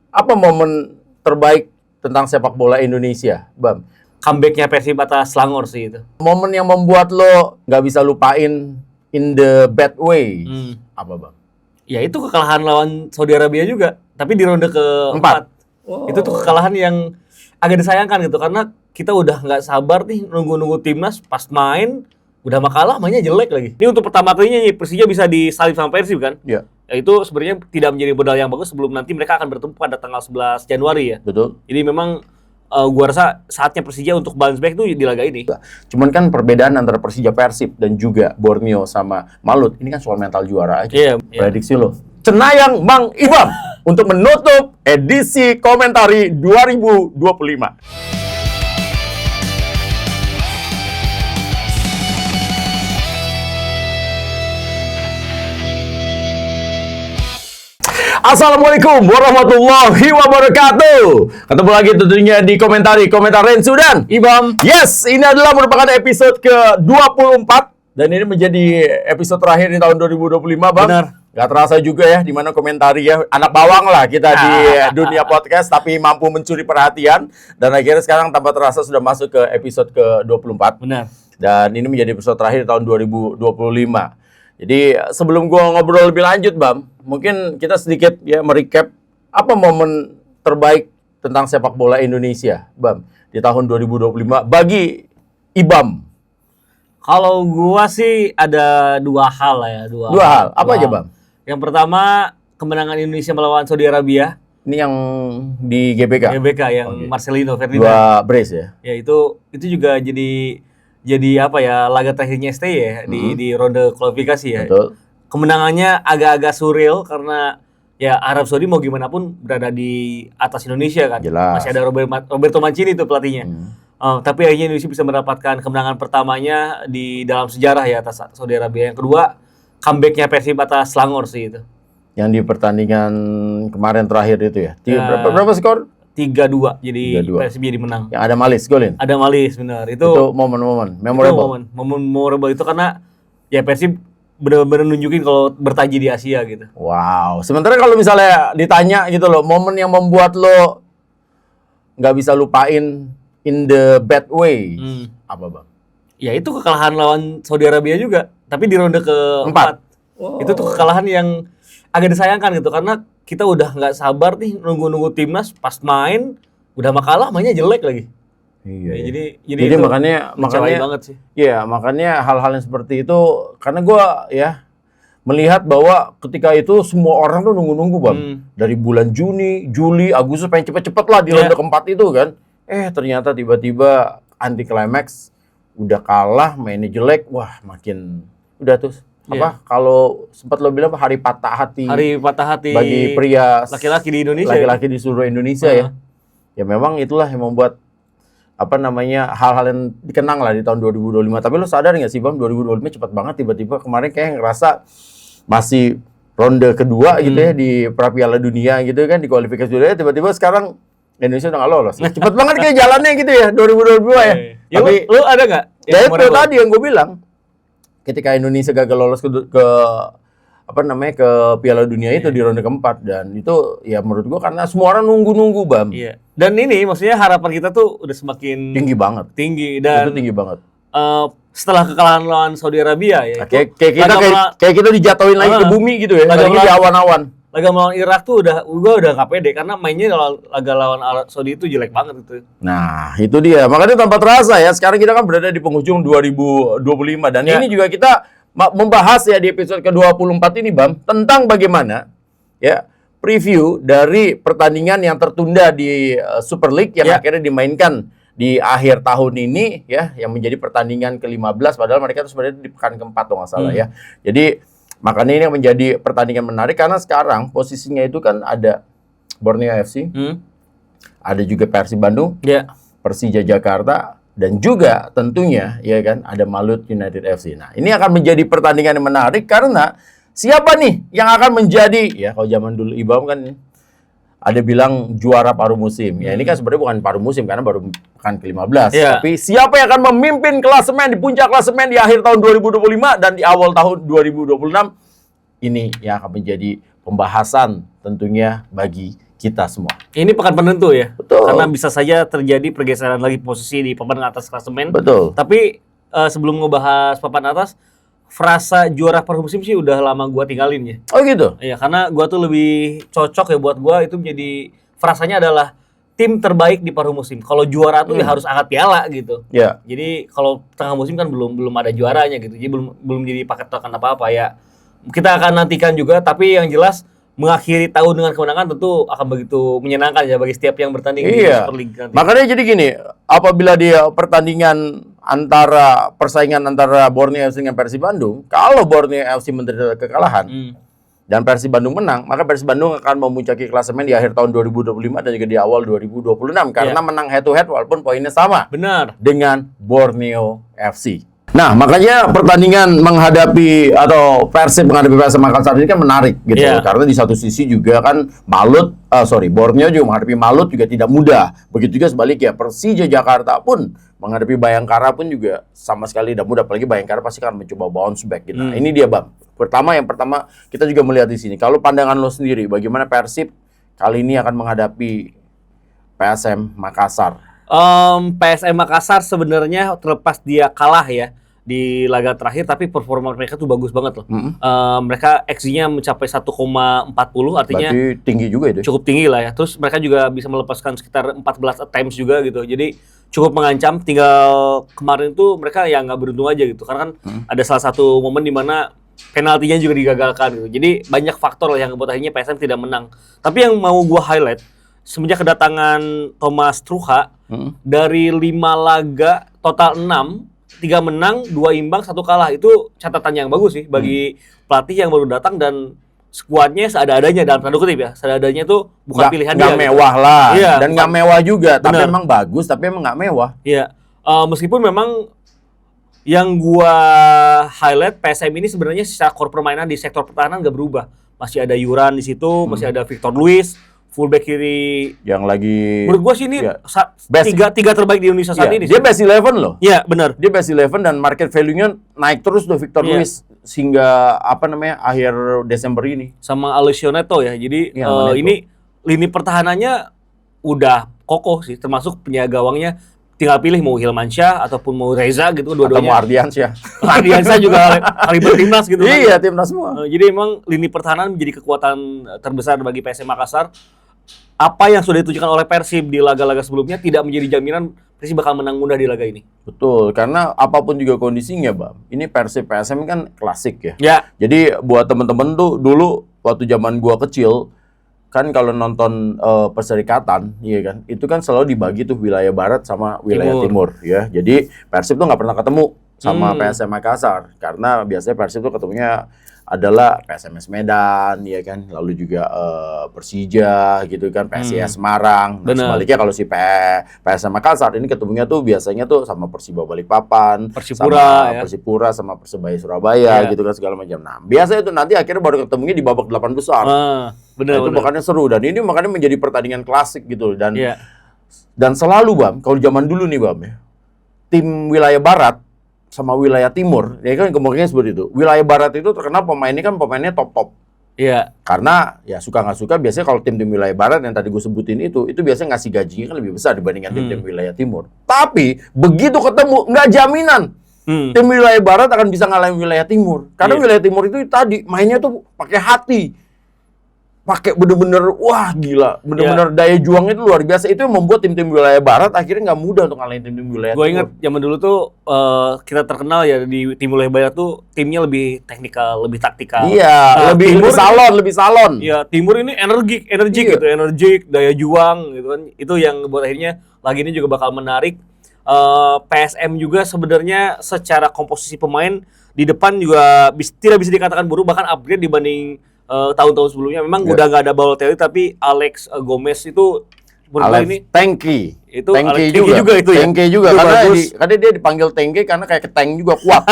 Apa momen terbaik tentang sepak bola Indonesia, Bam? Comeback-nya Persib atas Selangor sih itu. Momen yang membuat lo nggak bisa lupain in the bad way, apa, Bam? Ya itu kekalahan lawan Saudi Arabia juga, tapi di ronde keempat. Itu tuh kekalahan yang agak disayangkan gitu, karena kita udah nggak sabar nih nunggu-nunggu timnas, pas main udah makalah, mainnya jelek lagi. Ini untuk pertama kalinya nih Persija bisa disalip sama Persib kan? Iya. Ya itu sebenarnya tidak menjadi modal yang bagus sebelum nanti mereka akan bertemu pada tanggal 11 Januari ya. Betul. Jadi memang gua rasa saatnya Persija untuk bounce back tuh di laga ini. Cuman kan perbedaan antara Persija Persib dan juga Borneo sama Malut, ini kan soal mental juara aja. Iya. Prediksi lo. Cenayang Mang Ibam untuk menutup edisi komentari 2025. Assalamualaikum warahmatullahi wabarakatuh. Ketemu lagi tentunya di komentar Rensu dan Ibam. Yes, ini adalah merupakan episode ke-24 dan ini menjadi episode terakhir di tahun 2025, Bang. Benar. Gak terasa juga ya, di mana komentari ya, anak bawang lah kita di dunia podcast, tapi mampu mencuri perhatian. Dan akhirnya sekarang tanpa terasa sudah masuk ke episode ke-24. Benar. Dan ini menjadi episode terakhir tahun 2025. Jadi sebelum gua ngobrol lebih lanjut, Bam, mungkin kita sedikit ya merecap apa momen terbaik tentang sepak bola Indonesia, Bam, di tahun 2025 bagi Ibam. Kalau gua sih ada dua hal lah ya, Dua hal. Apa aja, Bam? Yang pertama, kemenangan Indonesia melawan Saudi Arabia. Ini yang di GBK. GBK yang Marcelino Ferdinand. Dua brace ya. Ya itu juga jadi apa ya, laga terakhirnya STY ya di ronde kualifikasi ya. Betul. Kemenangannya agak-agak surreal karena ya Arab Saudi mau gimana pun berada di atas Indonesia kan. Jelas. Masih ada Roberto Mancini itu pelatihnya. Tapi akhirnya Indonesia bisa mendapatkan kemenangan pertamanya di dalam sejarah ya atas Saudi Arabia. Yang kedua, comeback-nya Persib atas Selangor sih itu. Yang di pertandingan kemarin terakhir itu ya. Berapa skor? 3-2. Jadi 3-2. Persib jadi menang. Yang ada Malis golin. Ada Malis, benar. Itu momen-momen memorable. Momen memorable itu karena ya Persib benar-benar nunjukin kalau bertaji di Asia gitu. Wow. Sementara kalau misalnya ditanya gitu loh, momen yang membuat lo nggak bisa lupain in the bad way, apa, Bang? Ya itu kekalahan lawan Saudi Arabia juga, tapi di ronde keempat. Itu tuh kekalahan yang agak disayangkan gitu, karena kita udah nggak sabar nih nunggu-nunggu timnas, pas main udah makalah, mainnya jelek lagi. Iya. Ya, jadi itu makanya banget sih. Iya, makanya hal-hal yang seperti itu, karena gue ya melihat bahwa ketika itu semua orang tuh nunggu-nunggu, Bang. Dari bulan Juni, Juli, Agustus pengen cepet-cepet lah di ronde keempat itu kan. Ternyata tiba-tiba anti climax, udah kalah, mainnya jelek, wah makin udah tuh. Kalau sempat lo bilang hari patah hati bagi pria laki-laki di Indonesia, laki-laki di seluruh Indonesia ya. Ya memang itulah yang membuat hal-hal yang dikenang lah di tahun 2025. Tapi lo sadar nggak sih, Bang, 2025 cepat banget, tiba-tiba kemarin kayak ngerasa masih ronde kedua gitu ya di Piala Dunia gitu kan, di kualifikasi dunia, tiba-tiba sekarang Indonesia udah nggak lolos. Cepet banget kayak jalannya gitu ya 2022 ya. Tapi lu ada nggak? Ya itu tadi yang gue bilang. Ketika Indonesia gagal lolos ke Piala Dunia itu di ronde keempat, dan itu ya menurut gua karena semua orang nunggu-nunggu, Bam. Iya. Dan ini maksudnya harapan kita tuh udah semakin tinggi banget. Dan itu tinggi banget. Setelah kekalahan lawan Saudi Arabia ya. Kayak kita dijatuhin lagi ke bumi gitu ya. Lagi di awan-awan. Laga melawan Irak tuh gua udah nggak pede karena mainnya laga lawan Arab Saudi itu jelek banget gitu. Nah, itu dia. Makanya tanpa terasa ya, sekarang kita kan berada di penghujung 2025 dan ini juga kita membahas ya di episode ke-24 ini, Bam, tentang bagaimana ya preview dari pertandingan yang tertunda di Super League yang akhirnya dimainkan di akhir tahun ini ya, yang menjadi pertandingan ke-15, padahal mereka itu sebenarnya di pekan ke-4 kalau nggak salah ya. Jadi makanya ini menjadi pertandingan menarik karena sekarang posisinya itu kan ada Borneo FC, ada juga Persib Bandung, Persija Jakarta, dan juga tentunya ya kan ada Malut United FC. Nah, ini akan menjadi pertandingan yang menarik karena siapa nih yang akan menjadi, ya kalau zaman dulu Ibam kan ada bilang juara paruh musim. Ya ini kan sebenarnya bukan paruh musim karena baru pekan ke-15. Tapi siapa yang akan memimpin klasemen di puncak klasemen di akhir tahun 2025 dan di awal tahun 2026, ini yang akan menjadi pembahasan tentunya bagi kita semua. Ini pekan penentu ya. Betul. Karena bisa saja terjadi pergeseran lagi posisi di papan atas klasemen. Betul. Tapi sebelum ngebahas papan atas, frasa juara per musim sih udah lama gua tinggalin ya. Oh gitu? Iya, karena gua tuh lebih cocok ya buat gua itu menjadi frasanya adalah tim terbaik di paruh musim. Kalau juara tuh ya harus angkat piala gitu. Ya. Jadi kalau tengah musim kan belum ada juaranya gitu. Jadi belum jadi paket token apa-apa ya. Kita akan nantikan juga, tapi yang jelas mengakhiri tahun dengan kemenangan tentu akan begitu menyenangkan ya bagi setiap yang bertanding di Super League nanti. Makanya jadi gini, apabila dia pertandingan persaingan antara Borneo FC dengan Persib Bandung, kalau Borneo FC menderita kekalahan dan Persib Bandung menang, maka Persib Bandung akan memuncaki klasemen di akhir tahun 2025 dan juga di awal 2026 karena menang head to head walaupun poinnya sama. Benar. Dengan Borneo FC. Nah, makanya pertandingan menghadapi atau Persib menghadapi PSM Makassar ini kan menarik gitu. Karena di satu sisi juga kan Borneo juga menghadapi Malut juga tidak mudah. Begitu juga sebaliknya, Persija Jakarta pun menghadapi Bayangkara pun juga sama sekali tidak mudah. Apalagi Bayangkara pasti akan mencoba bounce back gitu. Nah, ini dia Bang. Yang pertama kita juga melihat di sini. Kalau pandangan lo sendiri, bagaimana Persib kali ini akan menghadapi PSM Makassar? PSM Makassar sebenarnya terlepas dia kalah ya di laga terakhir, tapi performa mereka tuh bagus banget loh. Mereka XG-nya mencapai 1,40, artinya berarti tinggi juga itu. Cukup tinggi lah ya. Terus mereka juga bisa melepaskan sekitar 14 attempts juga gitu. Jadi cukup mengancam. Tinggal kemarin tuh mereka ya nggak beruntung aja gitu. Karena kan ada salah satu momen di mana penaltinya juga digagalkan gitu. Jadi banyak faktor lah yang membuat akhirnya PSM tidak menang. Tapi yang mau gua highlight semenjak kedatangan Thomas Trucha, dari 5 laga total 6, 3 menang, 2 imbang, 1 kalah. Itu catatan yang bagus sih bagi pelatih yang baru datang dan skuadnya seadanya dalam tanda kutip ya. Seadanya tuh bukan pilihan dia. Nggak mewah gitu lah. Iya, dan nggak mewah juga. Tapi emang bagus, tapi emang nggak mewah. Iya. Meskipun memang yang gua highlight PSM ini sebenarnya secara core permainan di sektor pertahanan nggak berubah. Masih ada Yuran di situ, masih ada Victor Luis, fullback kiri yang lagi menurut gua sih ini tiga terbaik di Indonesia saat ini. Dia best 11 loh. Iya, benar. Dia best 11 dan market value-nya naik terus tuh Victor Luis hingga akhir Desember ini. Sama Alessio Neto ya. Jadi ini lini pertahanannya udah kokoh sih, termasuk penjaga gawangnya tinggal pilih mau Hilmansyah ataupun mau Reza gitu dua-duanya. Atau mau Ardiansyah. Ardiansyah juga kaliber timnas gitu kan. Iya, timnas semua. Jadi emang lini pertahanan menjadi kekuatan terbesar bagi PSM Makassar. Apa yang sudah ditunjukkan oleh Persib di laga-laga sebelumnya tidak menjadi jaminan Persib bakal menang mudah di laga ini. Betul, karena apapun juga kondisinya, Bang. Ini Persib PSM kan klasik ya. Ya. Jadi buat temen-temen tuh dulu waktu zaman gua kecil kan kalau nonton perserikatan, iya kan, itu kan selalu dibagi tuh wilayah barat sama wilayah timur ya. Jadi Persib tuh nggak pernah ketemu sama PSM Makassar karena biasanya Persib tuh ketemunya adalah PSMS Medan, ya kan, lalu juga Persija gitu kan, PSIS Semarang. Nah, sebaliknya kalau si PSM Makassar ini ketemunya tuh biasanya tuh sama Persiba Balikpapan, Persipura, sama Persipura, sama Persebaya Surabaya gitu kan segala macam. Nah, biasanya itu nanti akhirnya baru ketemunya di babak 8 besar. Itu makanya seru dan ini makanya menjadi pertandingan klasik gitu dan selalu Bam, kalau zaman dulu nih Bam ya, tim wilayah barat sama wilayah timur, ya kan kemungkinan seperti itu. Wilayah barat itu terkenal pemainnya top-top. Iya. Karena ya suka nggak suka biasanya kalau tim-tim wilayah barat yang tadi gue sebutin itu biasanya ngasih gajinya kan lebih besar dibandingkan tim-tim wilayah timur. Tapi begitu ketemu nggak jaminan tim wilayah barat akan bisa ngalahin wilayah timur. Karena wilayah timur itu tadi mainnya tuh pakai hati. Pakai bener-bener, wah gila, bener-bener daya juangnya itu luar biasa. Itu yang membuat tim-tim wilayah barat akhirnya nggak mudah untuk ngalahin tim-tim wilayah timur. Gue ingat zaman dulu tuh kita terkenal ya di tim wilayah barat tuh timnya lebih teknikal, lebih taktikal. Iya, lebih salon. Iya, timur ini energik gitu, energik, daya juang gitu kan. Itu yang buat akhirnya lagi ini juga bakal menarik. PSM juga sebenarnya secara komposisi pemain di depan juga tidak bisa dikatakan buruk, bahkan upgrade dibanding tahun-tahun sebelumnya. Memang udah nggak ada Balotelli, tapi Alex Gomez itu ini Tengki. Itu Tengki juga itu ya. Tengki juga karena dia dipanggil Tengki karena kayak keteng juga kuat.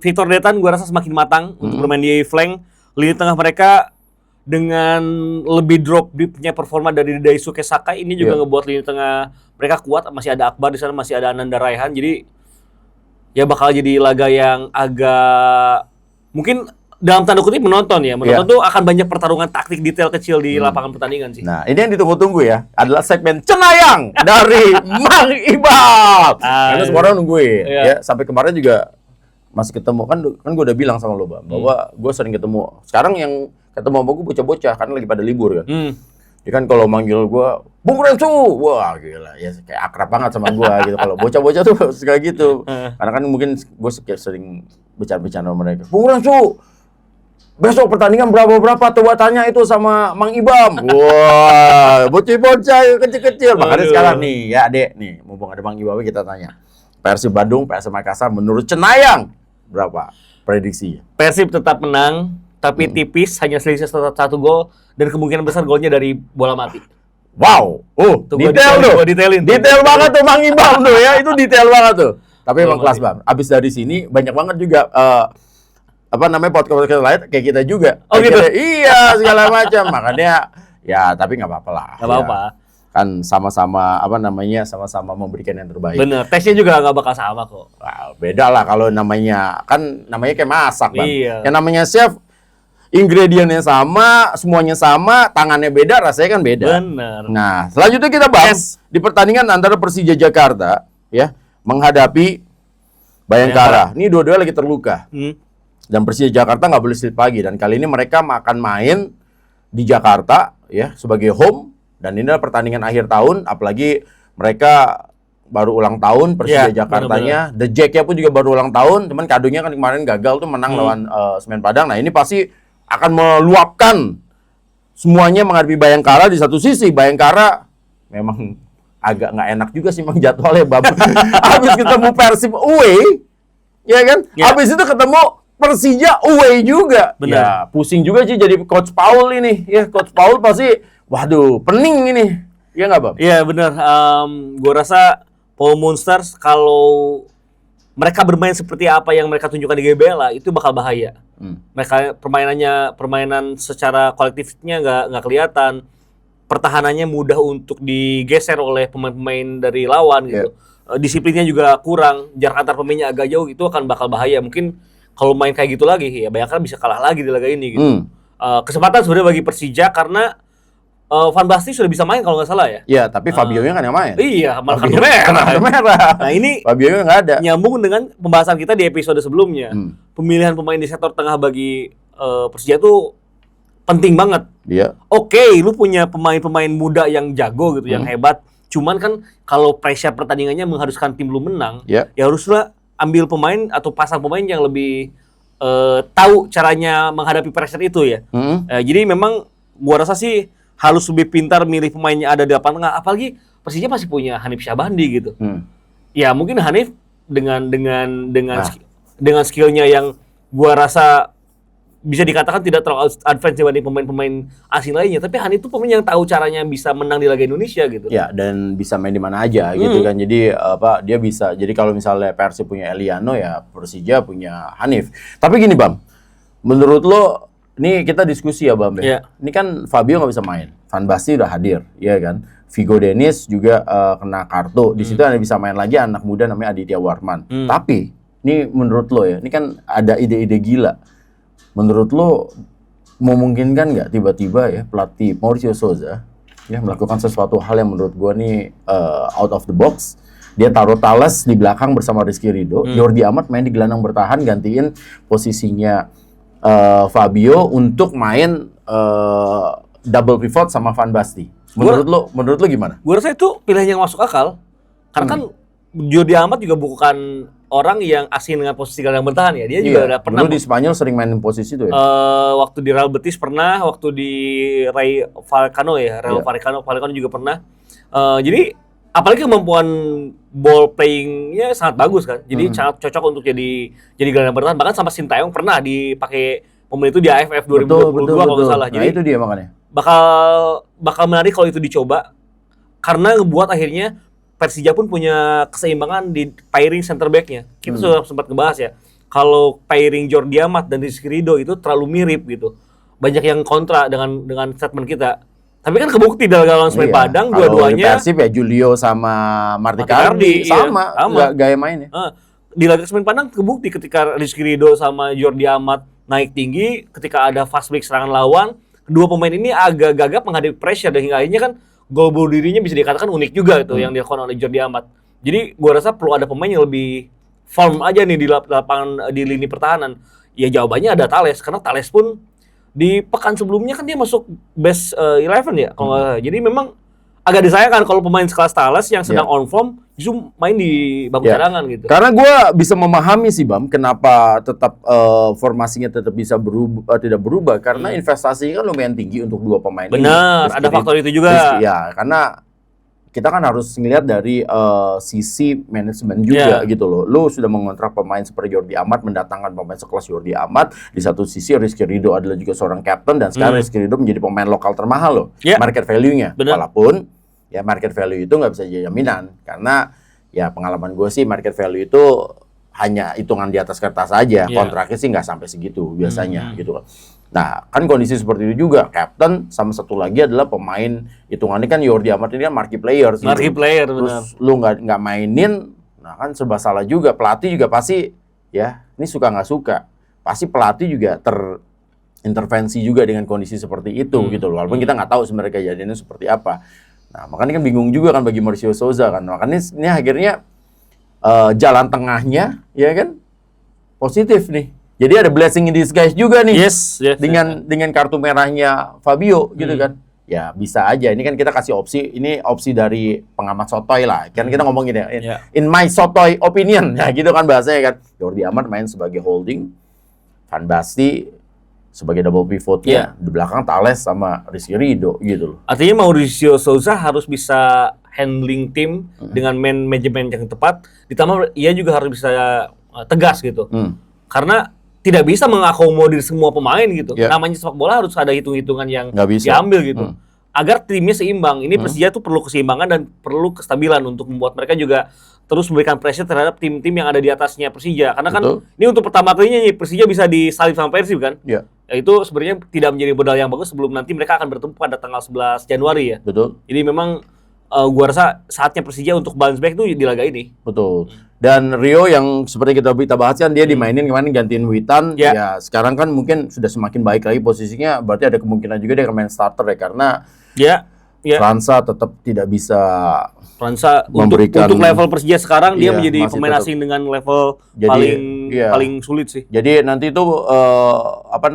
Victor Detan gua rasa semakin matang untuk bermain di flank. Lini tengah mereka dengan lebih drop deep-nya performa dari Daisuke Sakai ini juga ngebuat lini tengah mereka kuat. Masih ada Akbar di sana, masih ada Ananda Raihan. Jadi ya bakal jadi laga yang agak mungkin dalam tanda kutip menonton tuh akan banyak pertarungan taktik detail kecil di lapangan pertandingan sih. Nah, ini yang ditunggu-tunggu ya, adalah segmen Cenayang dari Mang Ibam. Karena semua orang nungguin, ya. Sampai kemarin juga masih ketemu, kan gue udah bilang sama lo, Bang, bahwa gue sering ketemu. Sekarang yang ketemu sama gue bocah-bocah, karena lagi pada libur kan. Dia kan kalau manggil gue, Bung Rensu, wah gila, ya kayak akrab banget sama gue gitu. Kalau bocah-bocah tuh suka gitu. Karena kan mungkin gue sering bercanda-bercanda sama mereka. Bung Rensu, besok pertandingan berapa coba tanya itu sama Mang Ibam. Wah, bocah-bocah kecil-kecil. Makanya sekarang nih, ya Dek, nih mumpung ada Mang Ibam kita tanya. Persib Bandung, PSM Makassar menurut Cenayang berapa prediksi? Persib tetap menang, tapi tipis, hanya selisih 1 gol dan kemungkinan besar golnya dari bola mati. Wow, detail tuh. Detail banget tuh Mang Ibam tuh ya, itu detail banget tuh. Tapi emang kelas Bang. Abis dari sini banyak banget juga podcast lain kayak kita juga. Oh gitu? Iya, segala macam. Makanya ya tapi nggak apa-apa lah. Nggak apa-apa. Ya. Kan sama-sama sama-sama memberikan yang terbaik. Bener, tesnya juga nggak bakal sama kok. Wow, beda lah kalau namanya kayak masak Bang. Iya. Yang namanya chef, ingredientnya sama, semuanya sama, tangannya beda, rasanya kan beda. Bener. Nah, selanjutnya kita bahas di pertandingan antara Persija Jakarta ya menghadapi Bayangkara. Ini dua-duanya lagi terluka. Dan Persija Jakarta nggak boleh slip lagi. Dan kali ini mereka akan main di Jakarta ya sebagai home. Dan ini adalah pertandingan akhir tahun. Apalagi mereka baru ulang tahun Persija Jakartanya. The Jack-nya pun juga baru ulang tahun. Cuman kadonya kan kemarin gagal tuh menang lawan Semen Padang. Nah ini pasti akan meluapkan semuanya menghadapi Bayangkara. Di satu sisi Bayangkara memang agak nggak enak juga sih memang jadwalnya Bab. Habis ketemu Persib away, ya kan? Habis itu ketemu Persija away juga. Benar. Ya, pusing juga sih jadi Coach Paul ini. Ya, Coach Paul pasti, waduh, pening ini. Iya nggak, Bang? Iya, benar. Gue rasa Paul Monsters kalau mereka bermain seperti apa yang mereka tunjukkan di GBLA itu bakal bahaya. Mereka permainan secara kolektifnya nggak kelihatan. Pertahanannya mudah untuk digeser oleh pemain-pemain dari lawan gitu. Disiplinnya juga kurang. Jarak antar pemainnya agak jauh, itu akan bakal bahaya. Mungkin kalau main kayak gitu lagi, ya Bayangkara bisa kalah lagi di laga ini gitu. Kesempatan sebenarnya bagi Persija karena Van Basten sudah bisa main kalau nggak salah ya. Iya, tapi Fabio-nya kan yang main. Iya, malah kartu merah. Nah ini Fabio-nya nggak ada. Nyambung dengan pembahasan kita di episode sebelumnya. Pemilihan pemain di sektor tengah bagi Persija itu penting banget. Iya. Oke, lu punya pemain-pemain muda yang jago gitu, yang hebat. Cuman kan kalau pressure pertandingannya mengharuskan tim lu menang, ya haruslah ambil pemain atau pasang pemain yang lebih tahu caranya menghadapi pressure itu ya. Jadi memang gua rasa sih harus lebih pintar milih pemainnya ada di depan tengah. Apalagi Persija masih punya Hanif Syahbandi gitu. Ya mungkin Hanif dengan skillnya yang gua rasa bisa dikatakan tidak terlalu advance dibanding pemain-pemain asing lainnya. Tapi Hanif itu pemain yang tahu caranya bisa menang di laga Indonesia gitu. Ya, dan bisa main di mana aja gitu kan. Jadi dia bisa. Jadi kalau misalnya Persib punya Eliano ya Persija punya Hanif. Tapi gini Bam, menurut lo, ini kita diskusi ya Bam ya. Ini kan Fabio nggak bisa main. Van Basten udah hadir, ya kan. Vigo Dennis juga kena kartu. Di situ ada bisa main lagi anak muda namanya Aditya Warman. Tapi ini menurut lo ya, ini kan ada ide-ide gila. Menurut lo memungkinkan nggak tiba-tiba ya pelatih Mauricio Souza ya melakukan sesuatu hal yang menurut gua nih out of the box? Dia taruh Thales di belakang bersama Rizky Ridho, Jordi Amat main di gelandang bertahan gantiin posisinya Fabio untuk main double pivot sama Van Basten. Menurut lo gimana? Gue rasa itu pilihan yang masuk akal. Karena kan Jordi Amat juga bukan orang yang asing dengan posisi gelandang bertahan ya. Dia juga udah pernah. Dulu di Spanyol sering main posisi itu ya. Waktu di Real Betis pernah, waktu di Rayo Vallecano ya, Vallecano juga pernah. Jadi apalagi kemampuan ball playing-nya sangat bagus kan. Jadi sangat cocok untuk jadi gelandang bertahan. Bahkan sama Sintayong pernah dipakai pemain itu di AFF 2022 kalau nggak salah. Jadi itu dia makanya. Bakal menarik kalau itu dicoba. Karena ngebuat akhirnya Persija pun punya keseimbangan di pairing center back-nya. Kita sudah sempat ngebahas ya. Kalau pairing Jordi Amat dan Rizky Ridho itu terlalu mirip gitu. Banyak yang kontra dengan statement kita. Tapi kan kebukti dalam lawan Semen Padang dua-duanya. Kalau Persib ya Julio sama Marticardi sama. Gaya mainnya. Di laga Semen Padang kebukti ketika Rizky Ridho sama Jordi Amat naik tinggi, ketika ada fast break serangan lawan, kedua pemain ini agak gagap menghadapi pressure dan hingga akhirnya kan gol bunuh dirinya bisa dikatakan unik juga itu yang dilakukan oleh Jordi Amat. Jadi gua rasa perlu ada pemain yang lebih firm aja nih di lapangan di lini pertahanan. Ya jawabannya ada Thales, karena Thales pun di pekan sebelumnya kan dia masuk best 11 ya kalau nggak salah. Jadi memang agak disayangkan kalau pemain sekelas Thales yang sedang on form justru main di bangku cadangan gitu. Karena gue bisa memahami sih Bam, kenapa tetap formasinya tetap bisa berubah, tidak berubah karena investasinya kan lumayan tinggi untuk dua pemain ini. Benar, ada faktor itu juga. Ya, karena kita kan harus ngelihat dari sisi manajemen juga gitu loh. Lu sudah mengontrak pemain seperti Jordi Amat, mendatangkan pemain sekelas Jordi Amat. Di satu sisi Rizky Ridho adalah juga seorang kapten dan sekarang Rizky Ridho menjadi pemain lokal termahal loh, market value-nya. Walaupun ya market value itu nggak bisa jadi jaminan karena ya pengalaman gue sih market value itu hanya hitungan di atas kertas aja, kontraknya sih nggak sampai segitu biasanya gitu loh. Nah kan kondisi seperti itu juga, captain sama satu lagi adalah pemain hitungannya kan Jordi Amat ini kan marquee player gitu. Marquee player terus lu nggak mainin, nah kan serba salah juga, pelatih juga pasti ya ini suka nggak suka, pasti pelatih juga terintervensi juga dengan kondisi seperti itu gitu loh, walaupun kita nggak tahu sebenarnya kejadiannya seperti apa. Nah, makanya kan bingung juga kan bagi Mauricio Sousa kan. Makanya ini akhirnya jalan tengahnya ya kan positif nih. Jadi ada blessing in disguise juga nih. Yes, dengan kartu merahnya Fabio gitu kan. Ya bisa aja. Ini kan kita kasih opsi, ini opsi dari pengamat sotoy lah. Kan kita ngomongin ya. In my sotoy opinion. Ya gitu kan bahasanya kan. Jordi Amat main sebagai holding, Van Basten sebagai double pivotnya, di belakang Thales sama Rizky Ridho gitu loh. Artinya Mauricio Sousa harus bisa handling tim dengan manajemen yang tepat, ditambah ia juga harus bisa tegas gitu. Karena tidak bisa mengakomodir semua pemain gitu. Namanya sepak bola harus ada hitung-hitungan yang diambil gitu. Agar timnya seimbang. Ini Persija tuh perlu keseimbangan dan perlu kestabilan untuk membuat mereka juga terus memberikan pressure terhadap tim-tim yang ada di atasnya Persija. Karena kan ini untuk pertama kalinya nih Persija bisa disalip sama Persib kan? Ya itu sebenarnya tidak menjadi modal yang bagus sebelum nanti mereka akan bertemu pada tanggal 11 Januari ya. Betul. Jadi memang gua rasa saatnya Persija untuk bounce back tuh di laga ini. Betul. Dan Rio yang seperti kita bahas kan dia dimainin kemarin gantiin Witan. Ya sekarang kan mungkin sudah semakin baik lagi posisinya. Berarti ada kemungkinan juga dia akan main starter ya karena Fransa tetap tidak bisa memberikan untuk level Persija sekarang dia menjadi pemain asing dengan level paling sulit sih. Jadi nanti itu akan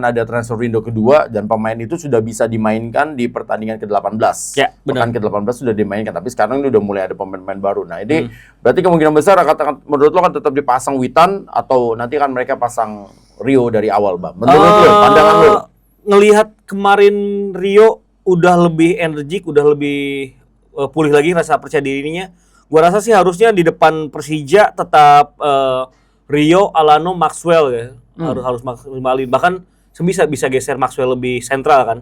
ada transfer window kedua dan pemain itu sudah bisa dimainkan di pertandingan ke-18. Pekan ke-18 sudah dimainkan, tapi sekarang ini udah mulai ada pemain-pemain baru. Nah, ini berarti kemungkinan besar menurut lo kan tetap dipasang Witan atau nanti kan mereka pasang Rio dari awal, Bang. Menurut lo, pandangan lo? Ngelihat kemarin Rio udah lebih energik, udah lebih pulih lagi rasa percaya dirinya. Gua rasa sih harusnya di depan Persija tetap Rio, Alano, Maxwell ya. Harus maksimalin. Bahkan bisa geser Maxwell lebih sentral kan.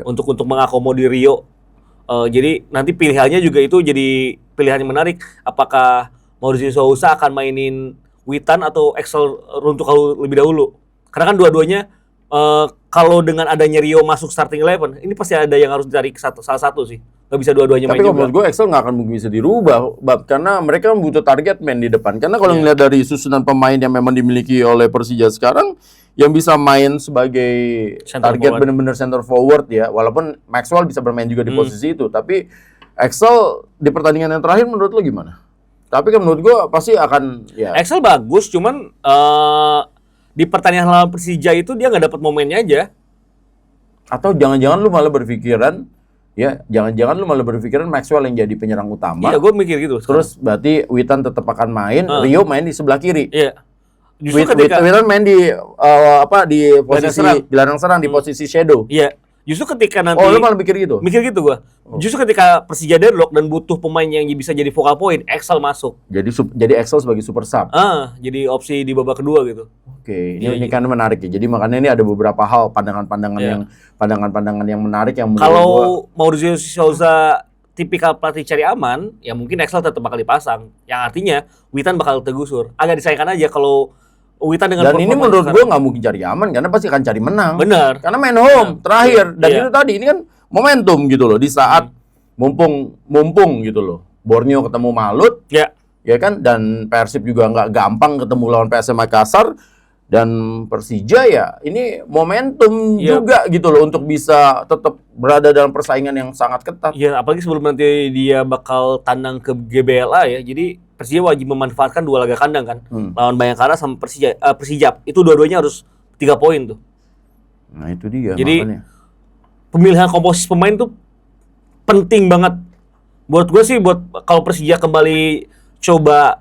Untuk mengakomodir Rio. Jadi nanti pilihannya juga itu jadi pilihan yang menarik. Apakah Mauricio Sousa akan mainin Witan atau Axel untuk lebih dahulu? Karena kan dua-duanya kalau dengan adanya Rio masuk starting 11, ini pasti ada yang harus dicari salah satu sih. Nggak bisa dua-duanya main juga. Tapi menurut gue Axel nggak akan mungkin bisa dirubah, karena mereka butuh target man di depan. Karena kalau ngeliat dari susunan pemain yang memang dimiliki oleh Persija sekarang, yang bisa main sebagai target benar-benar center forward ya, walaupun Maxwell bisa bermain juga di posisi itu, tapi Axel di pertandingan yang terakhir menurut lo gimana? Tapi kan menurut gue pasti akan Axel bagus, cuman di pertandingan lawan Persija itu dia nggak dapat momennya aja. Atau jangan-jangan lu malah berpikiran Maxwell yang jadi penyerang utama. Iya, gue mikir gitu. Terus berarti Witan tetap akan main, Rio main di sebelah kiri. Iya. Witan main di posisi gelandang serang, di posisi shadow. Iya. Justru ketika nanti lu malah mikir gitu? Mikir gitu gua. Justru ketika Persija deadlock dan butuh pemain yang bisa jadi focal point, Axel masuk. Jadi Axel sebagai super sub. Jadi opsi di babak kedua gitu. Oke, ini kan menarik ya. Jadi makanya ini ada beberapa hal pandangan-pandangan yang menarik yang kalau Mauricio Sousa tipikal pelatih cari aman, ya mungkin Axel tetap bakal dipasang. Yang artinya Witan bakal tergusur. Agak disayangkan aja kalau Witan dengan dan ini menurut gue nggak mungkin cari aman karena pasti akan cari menang. Benar. Karena main home terakhir dan itu tadi ini kan momentum gitu loh di saat mumpung gitu loh. Borneo ketemu Malut, ya kan, dan Persib juga nggak gampang ketemu lawan PSM Makassar. Dan Persija ya ini momentum juga gitu loh untuk bisa tetap berada dalam persaingan yang sangat ketat. Iya, apalagi sebelum nanti dia bakal tandang ke GBLA ya. Jadi Persija wajib memanfaatkan 2 laga kandang kan. Lawan Bayangkara sama Persijap. Itu dua-duanya harus 3 poin tuh. Nah, itu dia jadi, makanya. Pemilihan komposisi pemain tuh penting banget. Buat gue sih kalau Persija kembali coba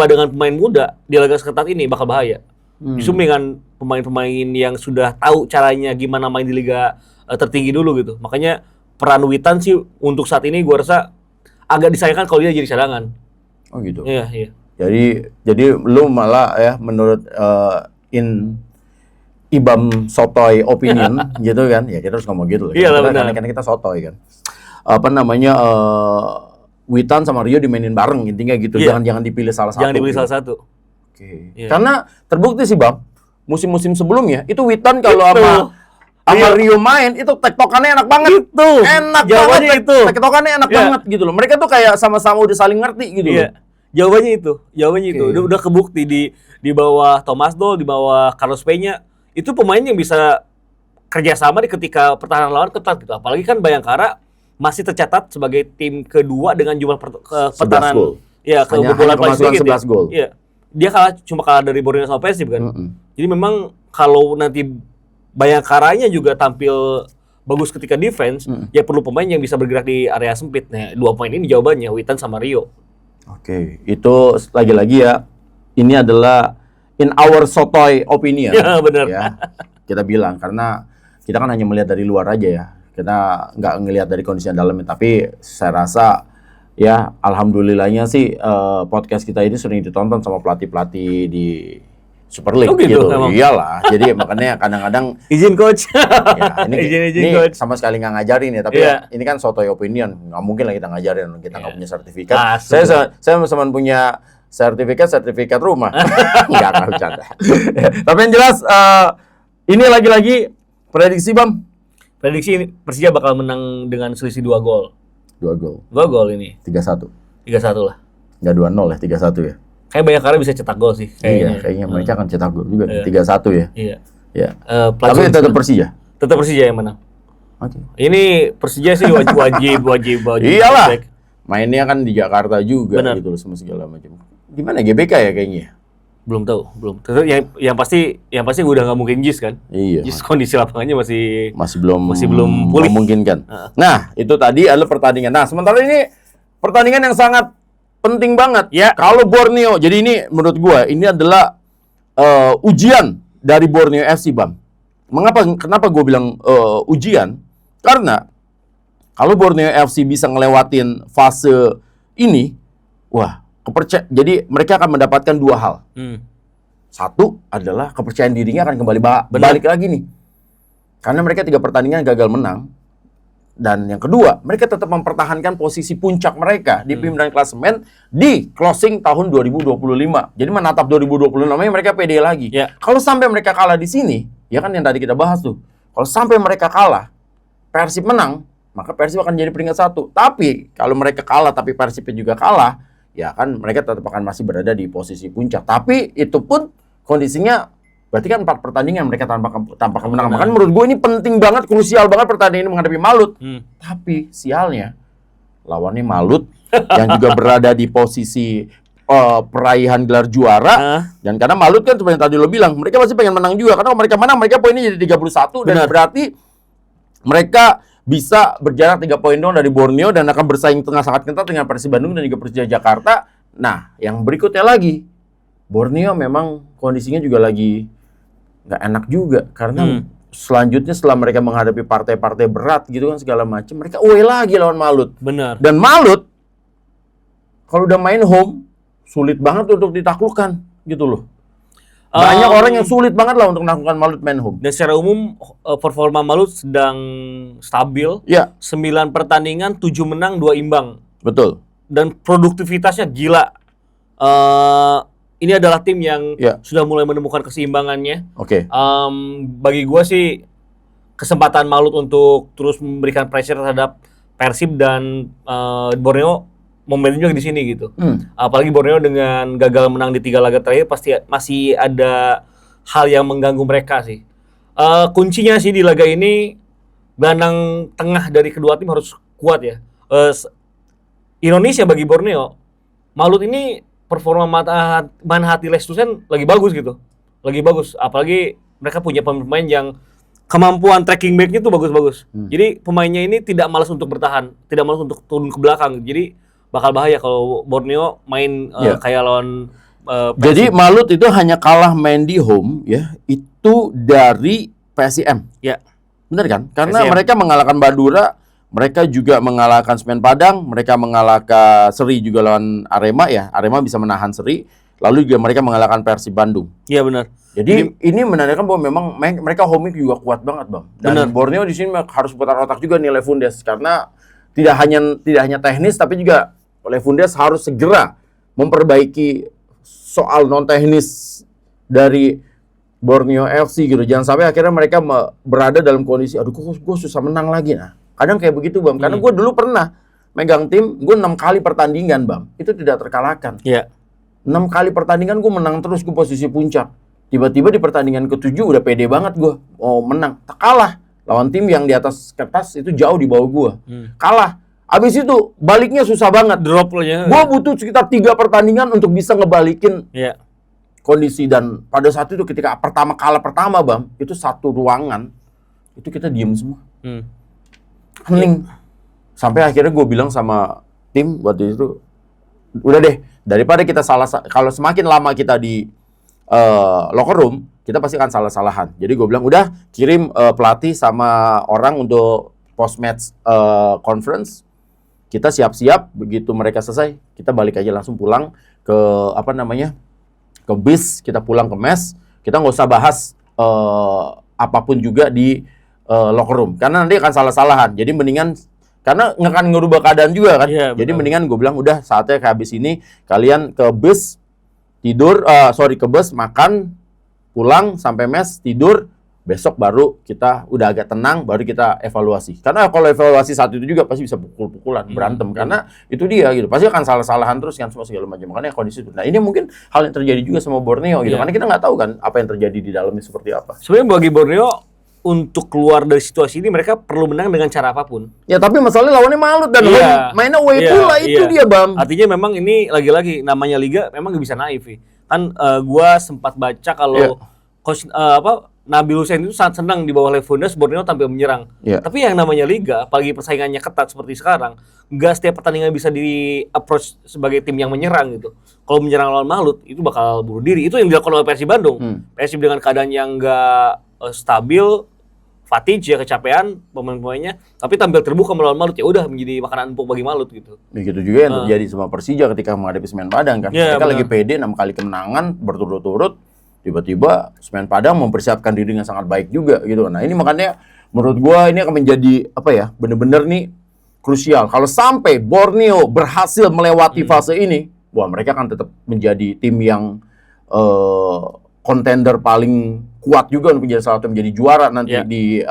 dengan pemain muda di laga seketat ini bakal bahaya. Justru dengan pemain-pemain yang sudah tahu caranya gimana main di liga tertinggi dulu gitu. Makanya peran Witan sih untuk saat ini gue rasa agak disayangkan kalau dia jadi cadangan. Oh gitu. Iya. Jadi lu malah ya menurut Ibam Sotoy opinion gitu kan. Ya kita harus ngomong gitu loh. Iya lah benar. Karena kita sotoy kan. Witan sama Rio dimainin bareng intinya gitu. Jangan dipilih salah satu. Jangan dipilih salah satu. Oke. Yeah. Karena terbukti sih Bang, musim-musim sebelumnya itu Witan kalau sama Rio main itu tektokannya enak banget. Itu. Enak jawabannya banget. itu. Tektokannya enak banget gitu loh. Mereka tuh kayak sama-sama udah saling ngerti gitu loh. Jawabannya itu. Udah kebukti di bawah Thomas Doll, di bawah Carlos Peña. Itu pemain yang bisa kerjasama ketika pertahanan lawan ketat gitu. Apalagi kan Bayangkara masih tercatat sebagai tim kedua dengan jumlah pertahanan. Iya, kebobolan paling sedikit. 11 gol. Iya. Dia cuma kalah dari Borneo sama Persib kan. Jadi memang kalau nanti Bayangkaranya juga tampil bagus ketika defense, ya perlu pemain yang bisa bergerak di area sempit. Nah, 2 pemain ini jawabannya Witan sama Rio. Oke, itu lagi-lagi ya. Ini adalah in our Sotoy opinion. Ya, benar. Ya, kita bilang karena kita kan hanya melihat dari luar aja ya. Kita nggak ngelihat dari kondisi yang dalamnya. Tapi saya rasa ya alhamdulillahnya sih podcast kita ini sering ditonton sama pelatih-pelatih di Super League gitu. Iyalah. Jadi makanya kadang-kadang izin coach. Ya, ini coach. sama sekali nggak ngajarin ya, tapi ini kan Sotoy opinion. Nggak mungkin lah kita ngajarin, kita nggak punya sertifikat. Saya sama punya sertifikat rumah. Nggak bercanda. Tapi yang jelas ini lagi-lagi prediksi Bam. Prediksi Persija bakal menang dengan selisih 2 gol. 2 gol. 2 gol ini. 3-1. 3-1 lah. Nggak 2-0 ya, 3-1 ya. Kayak Bayangkara bisa cetak gol sih. Kayaknya mereka akan cetak gol juga. 3-1 ya. Iya. Ya. Tapi tetap Persija. Tetap Persija yang menang. Oke. Ini Persija sih wajib. Iyalah. Mainnya kan di Jakarta juga. Benar. Gitu loh, sama segala macam. Gimana GBK ya kayaknya? Belum tahu. Yang pasti udah nggak mungkin Jis kan. Iya. Jis kondisi lapangannya masih belum pulih. Memungkinkan. Nah, itu tadi adalah pertandingan. Nah, sementara ini pertandingan yang sangat penting banget ya. Kalau Borneo, jadi ini menurut gua ini adalah ujian dari Borneo FC, Bam. Kenapa gua bilang ujian? Karena kalau Borneo FC bisa ngelewatin fase ini, jadi mereka akan mendapatkan 2 hal. Satu adalah kepercayaan dirinya akan kembali balik lagi nih. Karena mereka 3 pertandingan gagal menang. Dan yang kedua, mereka tetap mempertahankan posisi puncak mereka di pimpinan klasemen di closing tahun 2025. Jadi menatap 2026 mereka pede lagi. Kalau sampai mereka kalah di sini, ya kan yang tadi kita bahas tuh. Kalau sampai mereka kalah, Persib menang, maka Persib akan jadi peringkat 1. Tapi kalau mereka kalah tapi Persibnya juga kalah, ya kan mereka tetap akan masih berada di posisi puncak. Tapi itu pun kondisinya berarti kan 4 pertandingan mereka tanpa kemenangan. Makanya menurut gue ini penting banget, krusial banget pertandingan ini menghadapi Malut. Tapi sialnya lawannya Malut yang juga berada di posisi peraihan gelar juara. Dan karena Malut kan seperti yang tadi lo bilang, mereka masih pengen menang juga. Karena kalau mereka menang, mereka poinnya jadi 31. Dan berarti mereka bisa berjarak 3 poin doang dari Borneo dan akan bersaing tengah sangat ketat dengan Persib Bandung dan juga Persija Jakarta. Nah, yang berikutnya lagi, Borneo memang kondisinya juga lagi nggak enak juga karena selanjutnya setelah mereka menghadapi partai-partai berat gitu kan segala macam, mereka away lagi lawan Malut. Benar. Dan Malut kalau udah main home sulit banget untuk ditaklukkan gitu loh. Banyak orang yang sulit banget lah untuk melakukan Malut main home. Dan secara umum performa Malut sedang stabil. 9 pertandingan, 7 menang, 2 imbang. Betul. Dan produktivitasnya gila. Ini adalah tim yang sudah mulai menemukan keseimbangannya. Bagi gue sih kesempatan Malut untuk terus memberikan pressure terhadap Persib dan Borneo momentum juga di sini gitu. Apalagi Borneo dengan gagal menang di 3 laga terakhir pasti masih ada hal yang mengganggu mereka sih. Kuncinya sih di laga ini gelandang tengah dari kedua tim harus kuat ya. Indonesia bagi Borneo, Malut ini performa main hati Lestusen lagi bagus gitu. Lagi bagus, apalagi mereka punya pemain yang kemampuan tracking back-nya tuh bagus-bagus. Jadi pemainnya ini tidak malas untuk bertahan, tidak malas untuk turun ke belakang. Jadi bakal bahaya kalau Borneo main kayak lawan Jadi Malut itu hanya kalah main di home ya, itu dari PSIM. Ya. Benar kan? Karena PSIM. mereka mengalahkan Madura, mereka juga mengalahkan Semen Padang, mereka mengalahkan Seri juga lawan Arema ya. Arema bisa menahan Seri, lalu juga mereka mengalahkan Persib Bandung. Iya benar. Jadi ini menandakan bahwa memang mereka home juga kuat banget, Bang. Dan Benar. Borneo di sini harus putar otak juga nih Lefundes karena tidak hanya teknis tapi juga Lefundes harus segera memperbaiki soal non teknis dari Borneo FC gitu. Jangan sampai akhirnya mereka berada dalam kondisi aduh kok gue susah menang lagi. Nah, kadang kayak begitu, Bang. Karena gue dulu pernah megang tim, gue 6 kali pertandingan, Bang. Itu tidak terkalahkan. Iya. 6 kali pertandingan gue menang terus, gue posisi puncak. Tiba-tiba di pertandingan ke-7 udah pede banget gue. Oh, menang. Tak kalah. Lawan tim yang di atas kertas itu jauh di bawah gue. Kalah. Abis itu baliknya susah banget. Drop-nya. Gue butuh sekitar 3 pertandingan untuk bisa ngebalikin Iya. kondisi. Dan pada saat itu ketika kalah pertama, Bang, itu satu ruangan. Itu kita diem semua. Hening. Sampai akhirnya gue bilang sama tim waktu itu, udah deh, daripada kita kalau semakin lama kita di locker room, kita pasti akan salah-salahan. Jadi gue bilang, udah kirim pelatih sama orang untuk post-match conference. Kita siap-siap, begitu mereka selesai, kita balik aja langsung pulang ke ke bis, kita pulang ke mes. Kita nggak usah bahas apapun juga di locker room, karena nanti akan salah-salahan. Jadi mendingan, karena nggak akan ngerubah keadaan juga kan. Iya, jadi betul. mendingan gue bilang, udah saatnya kayak habis ini kalian ke bus, ke bus, makan, pulang sampai mes, tidur. Besok baru kita udah agak tenang, baru kita evaluasi. Karena kalau evaluasi saat itu juga pasti bisa pukul-pukulan, berantem. Karena itu dia gitu. Pasti akan salah-salahan terus kan semua segala macam. Makanya kondisi itu. Nah ini mungkin hal yang terjadi juga sama Borneo gitu. Karena kita nggak tahu kan apa yang terjadi di dalamnya seperti apa. Sebenarnya bagi Borneo untuk keluar dari situasi ini mereka perlu menang dengan cara apapun. Ya tapi masalahnya lawannya Malut dan mainnya away pula, itu dia, Bam. Artinya memang ini lagi-lagi namanya liga memang nggak bisa naif. Kan gua sempat baca kalau coach Nabil Hussein itu sangat senang di bawah Lefundes Borneo tampil menyerang. Tapi yang namanya liga, apalagi persaingannya ketat seperti sekarang, nggak setiap pertandingan bisa di-approach sebagai tim yang menyerang gitu. Kalau menyerang lawan Malut, itu bakal bunuh diri. Itu yang dilakukan oleh Persib Bandung. Persib dengan keadaan yang nggak stabil, fatigue ya, kecapean pemain-pemainnya, tapi tampil terbuka melawan Malut, ya udah menjadi makanan empuk bagi Malut gitu. Begitu juga yang terjadi sama Persija ketika menghadapi Semen Padang kan. Mereka lagi pede 6 kali kemenangan berturut-turut, tiba-tiba Semen Padang mempersiapkan diri dengan sangat baik juga gitu. Nah, ini makanya menurut gua ini akan menjadi bener-bener nih krusial. Kalau sampai Borneo berhasil melewati fase ini, wah mereka akan tetap menjadi tim yang kontender paling kuat juga untuk menjadi salah satu menjadi juara nanti di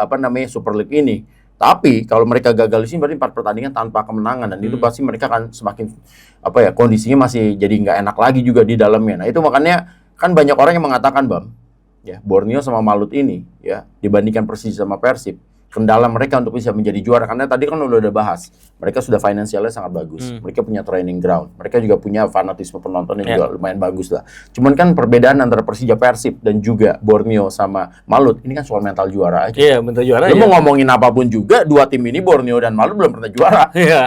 Super League ini. Tapi kalau mereka gagal di sini berarti 4 pertandingan tanpa kemenangan, dan itu pasti mereka akan semakin kondisinya masih jadi nggak enak lagi juga di dalamnya. Nah, itu makanya kan banyak orang yang mengatakan, Bam, ya Borneo sama Malut ini ya dibandingkan Persija sama Persib, kendala mereka untuk bisa menjadi juara, karena tadi kan udah bahas, mereka sudah finansialnya sangat bagus, mereka punya training ground, mereka juga punya fanatisme penonton yang juga lumayan bagus lah. Cuman kan perbedaan antara Persija Persib dan juga Borneo sama Malut ini kan soal mental juara aja. Iya, mental juara. Lu mau ngomongin apapun juga, dua tim ini Borneo dan Malut belum pernah juara.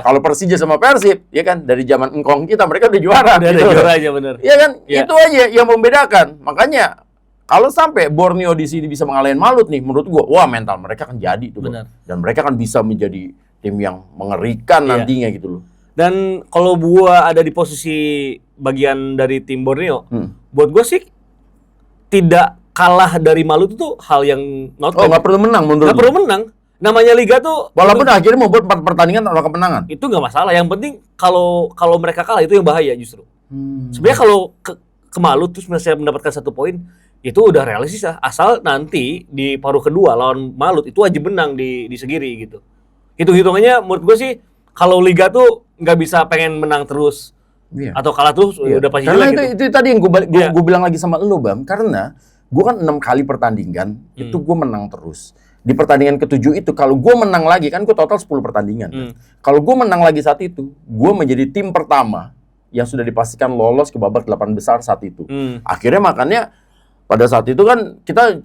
Kalau Persija sama Persib, ya kan dari zaman engkong kita mereka udah juara. Udah gitu. Juara aja bener. Iya kan, itu aja yang membedakan. Makanya kalau sampai Borneo di sini bisa mengalahin Malut nih, menurut gua, wah mental mereka akan jadi tuh. Dan mereka akan bisa menjadi tim yang mengerikan nantinya gitu loh. Dan kalau gua ada di posisi bagian dari tim Borneo, buat gua sih tidak kalah dari Malut itu hal yang nggak perlu menang menurut. Nggak perlu menang. Namanya liga tuh walaupun akhirnya membuat 4 pertandingan tanpa kemenangan. Itu nggak masalah. Yang penting kalau mereka kalah itu yang bahaya justru. Sebenarnya kalau ke Malut terus saya mendapatkan 1 poin, itu udah realistis lah. Asal nanti di paruh kedua lawan Malut itu wajib menang di Segiri gitu. Hitung-hitungannya menurut gue sih kalau liga tuh nggak bisa pengen menang terus atau kalah terus udah pasti karena jelek itu tadi yang gue bilang lagi sama lo, Bam, karena gue kan 6 kali pertandingan, itu gue menang terus. Di pertandingan ke-7 itu, kalau gue menang lagi, kan gue total 10 pertandingan. Kalau gue menang lagi saat itu, gue menjadi tim pertama yang sudah dipastikan lolos ke babak 8 besar saat itu. Akhirnya makanya pada saat itu kan kita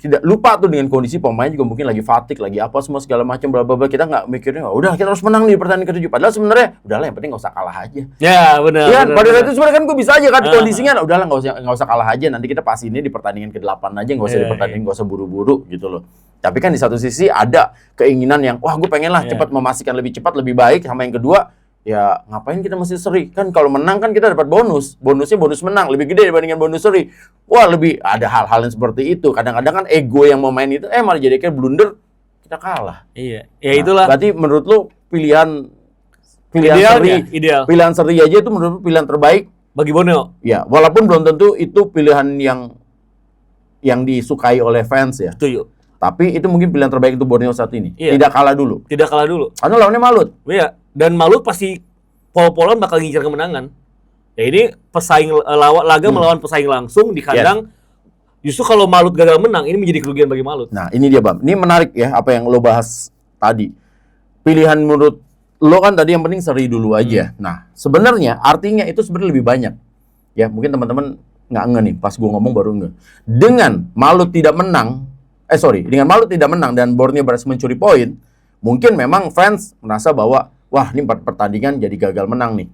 tidak lupa tuh dengan kondisi pemain juga mungkin lagi fatigue, lagi apa semua segala macam bla bla bla. Kita nggak mikirnya, udah kita harus menang di pertandingan ke-7. Padahal sebenarnya udahlah yang penting nggak usah kalah aja. Ya, benar. Iya, pada saat itu sebenarnya kan gue bisa aja kan kondisinya, udahlah nggak usah kalah aja. Nanti kita pas ini di pertandingan ke-8 aja, nggak usah di pertandingan, nggak usah buru-buru gitu loh. Tapi kan di satu sisi ada keinginan yang, wah gue pengen lah cepat memastikan lebih cepat, lebih baik. Sama yang kedua, ya ngapain kita mesti seri? Kan kalau menang kan kita dapat bonus. Bonusnya bonus menang, lebih gede dibandingkan bonus seri. Wah, lebih ada hal-hal yang seperti itu. Kadang-kadang kan ego yang mau main itu, malah jadi kayak blunder, kita kalah. Iya, ya itulah. Berarti menurut lu pilihan ideal. Pilihan seri aja itu menurut lu pilihan terbaik Bagi Borneo. ya, walaupun belum tentu itu pilihan yang disukai oleh fans ya. Setuju. Tapi itu mungkin pilihan terbaik untuk Borneo saat ini. Iya. Tidak kalah dulu. Tidak kalah dulu. Karena lawannya Malut. Iya, dan Malut pasti pol-polan bakal ngincar kemenangan. Ya ini pesaing laga melawan pesaing langsung di kandang. Justru kalau Malut gagal menang, ini menjadi kerugian bagi Malut. Nah, ini dia, Bam. Ini menarik ya apa yang lo bahas tadi. Pilihan menurut lo kan tadi yang penting seri dulu aja. Nah, sebenarnya artinya itu sebenarnya lebih banyak. Ya, mungkin teman-teman nggak nge nih pas gue ngomong baru nge. Dengan Malut tidak menang, dengan Malut tidak menang dan Borneo berhasil mencuri poin, mungkin memang fans merasa bahwa wah, ini 4 pertandingan jadi gagal menang nih.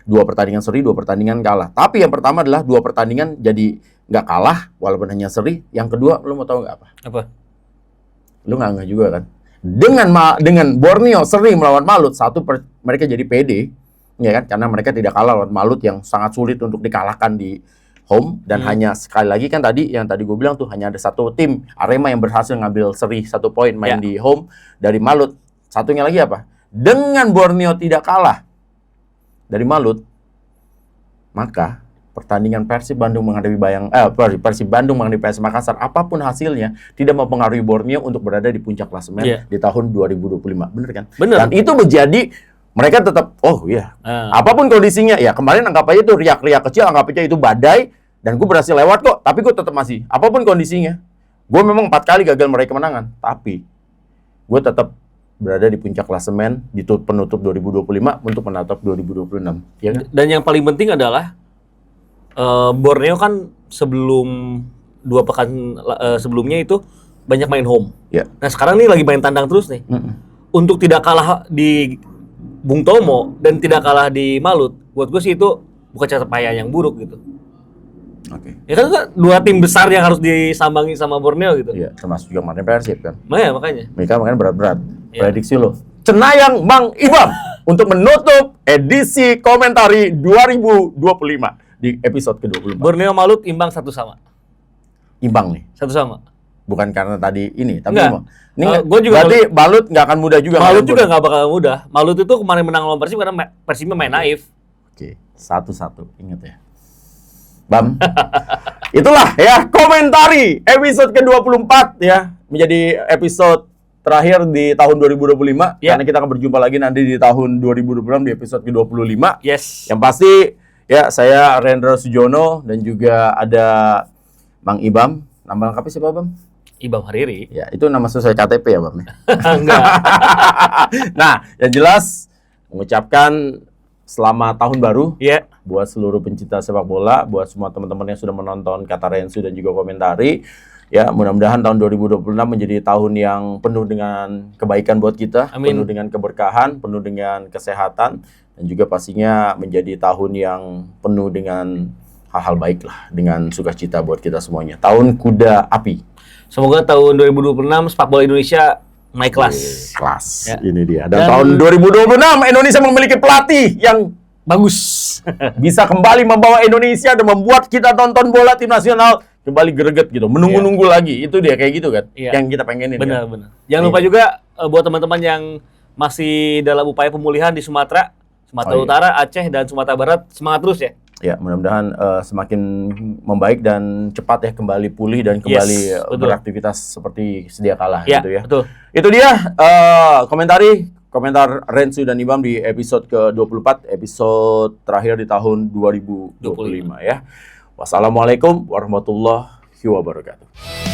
2 pertandingan seri, 2 pertandingan kalah. Tapi yang pertama adalah 2 pertandingan jadi nggak kalah, walaupun hanya seri. Yang kedua, lo mau tahu nggak apa? Apa? Lo nggak juga kan? Dengan Borneo seri melawan Malut, mereka jadi pede, ya kan? Karena mereka tidak kalah lawan Malut yang sangat sulit untuk dikalahkan di home. Dan hanya sekali lagi kan tadi, yang tadi gue bilang tuh, hanya ada satu tim, Arema, yang berhasil ngambil seri 1 poin main di home dari Malut. Satunya lagi apa? Dengan Borneo tidak kalah dari Malut, maka pertandingan Persib Bandung menghadapi Persib Bandung menghadapi PS Makassar, apapun hasilnya tidak mempengaruhi Borneo untuk berada di puncak klasemen di tahun 2025. Bener kan? Bener. Dan itu menjadi mereka tetap, apapun kondisinya, ya kemarin anggap aja itu riak-riak kecil, anggap aja itu badai, dan gue berhasil lewat kok, tapi gue tetap masih, apapun kondisinya, gue memang 4 kali gagal meraih kemenangan, tapi gue tetap berada di puncak klasemen di penutup 2025 untuk menatap 2026. Ya kan? Dan yang paling penting adalah Borneo kan sebelum 2 pekan sebelumnya itu banyak main home. Ya. Nah sekarang nih lagi main tandang terus nih. Untuk tidak kalah di Bung Tomo dan tidak kalah di Malut, buat gue sih itu bukan capaian yang buruk gitu. Oke. Ya kan 2 tim besar yang harus disambangi sama Borneo gitu. Iya, termasuk juga kemarin Persib kan. Makanya. Mereka makanya berat-berat. Prediksi lo. Cenayang Mang Ibam untuk menutup edisi komentari 2025 di episode ke-24. Borneo Malut imbang 1-1. Imbang nih. 1-1. Bukan karena tadi ini, tapi gua juga berarti Malut nggak akan mudah juga. Malut juga nggak bakal mudah. Malut itu kemarin menang lawan Persib karena Persibnya main naif. Oke, 1-1. Ingat ya. Bam. Itulah ya komentari episode ke-24 ya, menjadi episode terakhir di tahun 2025 karena kita akan berjumpa lagi nanti di tahun 2026 di episode ke-25. Yes. Yang pasti ya, saya Rendra Sujono dan juga ada Bang Ibam. Nama lengkapnya siapa, Bam? Ibam Hariri. Ya, itu nama sesuai KTP ya, Bam? Enggak. Nah, yang jelas mengucapkan selamat tahun baru buat seluruh pencinta sepak bola, buat semua teman-teman yang sudah menonton Kata Rensu dan juga komentari. Ya, mudah-mudahan tahun 2026 menjadi tahun yang penuh dengan kebaikan buat kita, penuh dengan keberkahan, penuh dengan kesehatan, dan juga pastinya menjadi tahun yang penuh dengan hal-hal baik lah, dengan sukacita buat kita semuanya. Tahun kuda api. Semoga tahun 2026 sepak bola Indonesia naik kelas. Kelas, ini dia. Dan tahun 2026 Indonesia memiliki pelatih yang bagus. Bisa kembali membawa Indonesia dan membuat kita tonton bola tim nasional kembali greget gitu. Menunggu-nunggu lagi. Itu dia kayak gitu kan. Yang kita pengenin. Benar. Jangan lupa juga buat teman-teman yang masih dalam upaya pemulihan di Sumatera Utara, Aceh, dan Sumatera Barat, semangat terus ya. Ya, mudah-mudahan semakin membaik dan cepat ya kembali pulih dan kembali beraktivitas seperti sedia kala gitu ya. Betul. Itu dia komentar Rensu dan Ibam di episode ke-24, episode terakhir di tahun 2025 ya. Wassalamualaikum warahmatullahi wabarakatuh.